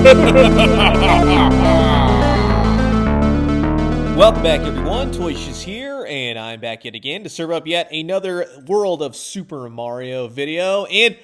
Welcome back, everyone. Toyshiz here, and I'm back yet again to serve up yet another World of Super Mario video, and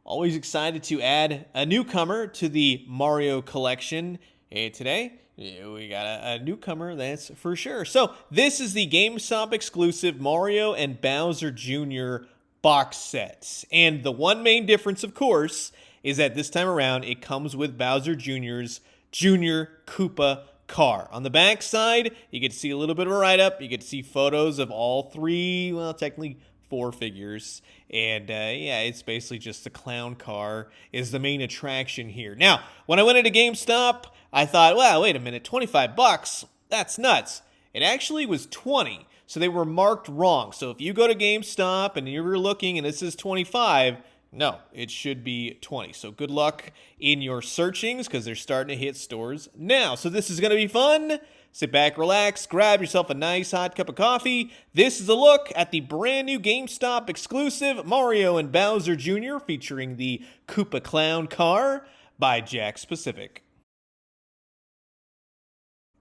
always excited to add a newcomer to the Mario collection. And today, we got a newcomer, that's for sure. So, this is the GameStop Exclusive Mario and Bowser Jr. box sets. And the one main difference, of course, is that this time around, it comes with Bowser Jr.'s Junior Koopa Car. On the back side, you get to see a little bit of a write-up. You get to see photos of all three, well, technically 4 figures. And yeah, it's basically just the clown car is the main attraction here. Now, when I went into GameStop, I thought, well, wait a minute, 25 bucks? That's nuts. It actually was 20. So they were marked wrong. So if you go to GameStop and you're looking and it says 25, no, it should be 20. So good luck in your searchings because they're starting to hit stores now. So this is going to be fun. Sit back, relax, grab yourself a nice hot cup of coffee. This is a look at the brand new GameStop exclusive Mario and Bowser Jr. featuring the Koopa Clown Car by Jakks Pacific.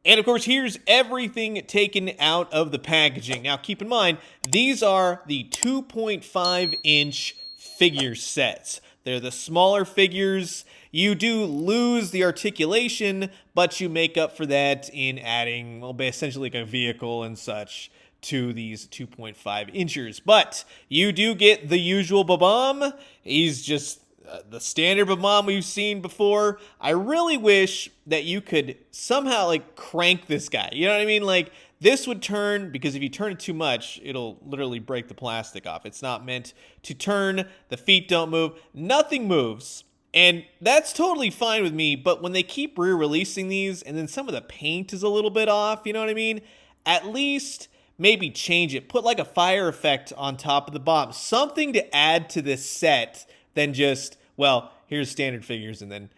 And of course, here's everything taken out of the packaging. Now keep in mind, these are the 2.5-inch figure sets. They're the smaller figures. You do lose the articulation, but you make up for that in adding, well, essentially like a vehicle and such to these 2.5 inchers. But you do get the usual Bob-omb. He's just the standard Bob-omb we've seen before. I really wish that you could somehow like crank this guy. You know what I mean? Like, this would turn, because if you turn it too much, it'll literally break the plastic off. It's not meant to turn. The feet don't move. Nothing moves. And that's totally fine with me, but when they keep re-releasing these, and then some of the paint is a little bit off, you know what I mean? At least maybe change it. Put like a fire effect on top of the bomb. Something to add to this set than just, well, here's standard figures and then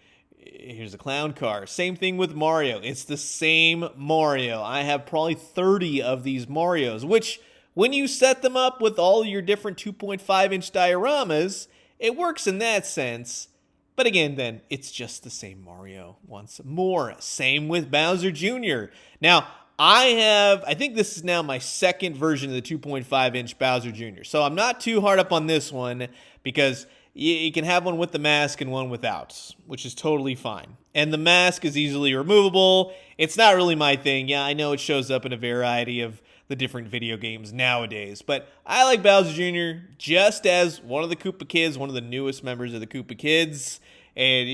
here's a clown car. Same thing with Mario. It's the same Mario. I have probably 30 of these Marios, which when you set them up with all your different 2.5-inch dioramas, it works in that sense. But again, then, it's just the same Mario once more. Same with Bowser Jr. Now, I think this is now my second version of the 2.5-inch Bowser Jr. So I'm not too hard up on this one because you can have one with the mask and one without, which is totally fine. And the mask is easily removable. It's not really my thing. Yeah, I know it shows up in a variety of the different video games nowadays, but I like Bowser Jr. just as one of the Koopa Kids, one of the newest members of the Koopa Kids, and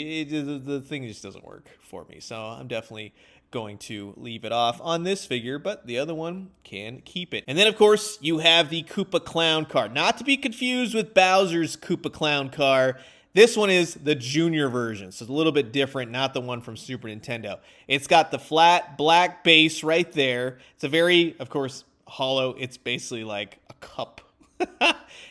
the thing just doesn't work for me. So I'm definitely going to leave it off on this figure, but the other one can keep it. And then, of course, you have the Koopa Clown Car. Not to be confused with Bowser's Koopa Clown Car. This one is the junior version, so it's a little bit different, not the one from Super Nintendo. It's got the flat black base right there. It's a very, of course, hollow. It's basically like a cup.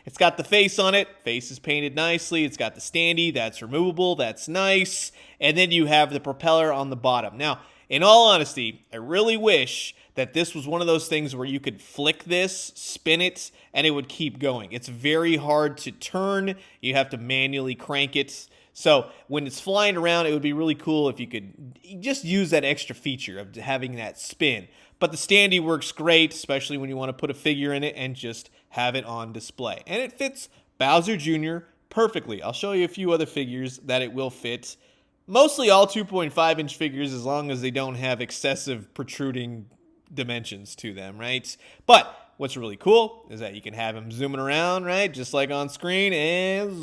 It's got the face on it. Face is painted nicely. It's got the standee. That's removable. That's nice. And then you have the propeller on the bottom. Now, in all honesty, I really wish that this was one of those things where you could flick this, spin it, and it would keep going. It's very hard to turn. You have to manually crank it. So when it's flying around, it would be really cool if you could just use that extra feature of having that spin. But the standee works great, especially when you want to put a figure in it and just have it on display. And it fits Bowser Jr. perfectly. I'll show you a few other figures that it will fit. Mostly all 2.5-inch figures, as long as they don't have excessive protruding dimensions to them, right? But what's really cool is that you can have him zooming around, right? Just like on screen, and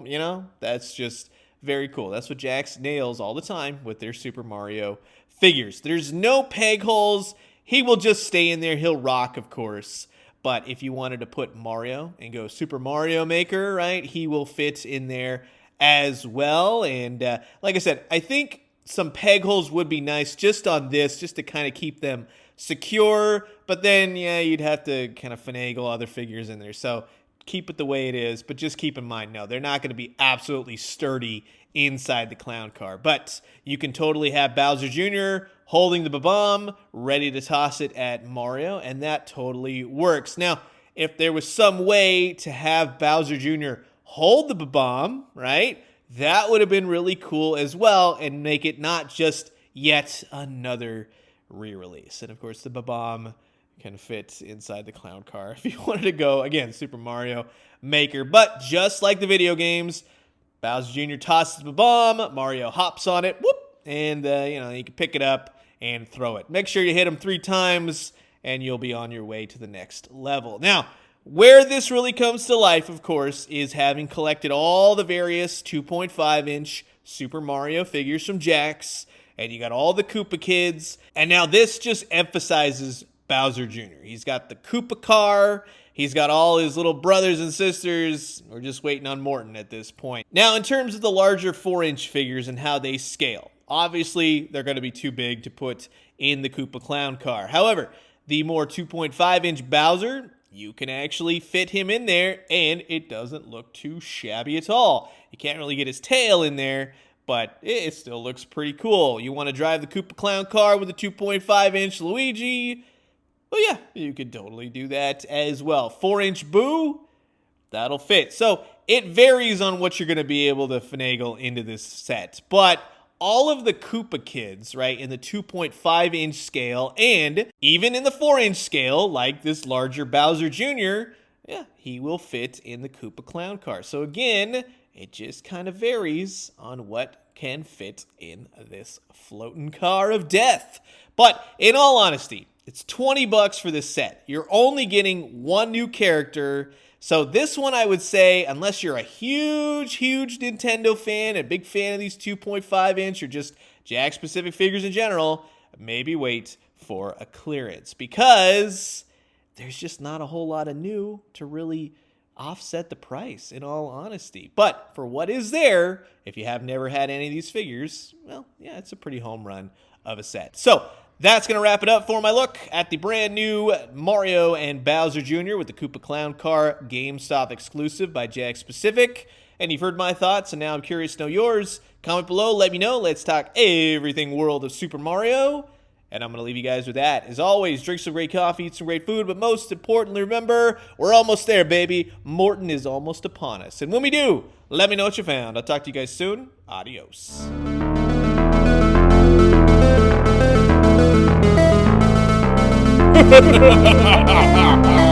you know, that's just very cool. That's what Jakks nails all the time with their Super Mario figures. There's no peg holes. He will just stay in there. He'll rock, of course. But if you wanted to put Mario and go Super Mario Maker, right, he will fit in there as well. And like I said, I think some peg holes would be nice just on this, just to kind of keep them secure. But then, yeah, you'd have to kind of finagle other figures in there. So keep it the way it is, but just keep in mind, no, they're not going to be absolutely sturdy inside the clown car. But you can totally have Bowser Jr. holding the Bob-omb, ready to toss it at Mario, and that totally works. Now, if there was some way to have Bowser Jr. hold the Bob-omb, right, That would have been really cool as well and make it not just yet another re-release. And of course, the Bomb can fit inside the clown car if you wanted to go, again, Super Mario Maker. But just like the video games, Bowser Jr. tosses the bomb, Mario hops on it, whoop, and you can pick it up and throw it. Make sure you hit him 3 times, and you'll be on your way to the next level. Now, where this really comes to life, of course, is having collected all the various 2.5-inch Super Mario figures from Jakks, and you got all the Koopa kids, and now this just emphasizes Bowser Jr. He's got the Koopa Car, he's got all his little brothers and sisters. We're just waiting on Morton at this point. Now, in terms of the larger 4-inch figures and how they scale, obviously, they're going to be too big to put in the Koopa Clown Car. However, the more 2.5-inch Bowser, you can actually fit him in there, and it doesn't look too shabby at all. You can't really get his tail in there, but it still looks pretty cool. You want to drive the Koopa Clown Car with a 2.5-inch Luigi? Well, yeah, you could totally do that as well. 4-inch Boo? That'll fit. So it varies on what you're going to be able to finagle into this set. But all of the Koopa kids, right, in the 2.5-inch scale and even in the 4-inch scale, like this larger Bowser Jr., yeah, he will fit in the Koopa Clown Car. So again, it just kind of varies on what can fit in this floating car of death. But in all honesty, it's $20 for this set. You're only getting one new character. So this one, I would say, unless you're a huge Nintendo fan, a big fan of these 2.5-inch or just Jakks Pacific figures in general, maybe wait for a clearance because there's just not a whole lot of new to really offset the price, in all honesty. But for what is there, if you have never had any of these figures, well, yeah, it's a pretty home run of a set. So that's going to wrap it up for my look at the brand new Mario and Bowser Jr. with the Koopa Clown Car GameStop Exclusive by Jakks Pacific. And you've heard my thoughts, and now I'm curious to know yours. Comment below, let me know. Let's talk everything world of Super Mario. And I'm going to leave you guys with that. As always, drink some great coffee, eat some great food, but most importantly, remember, we're almost there, baby. Morton is almost upon us. And when we do, let me know what you found. I'll talk to you guys soon. Adios. Ha ha ha ha ha!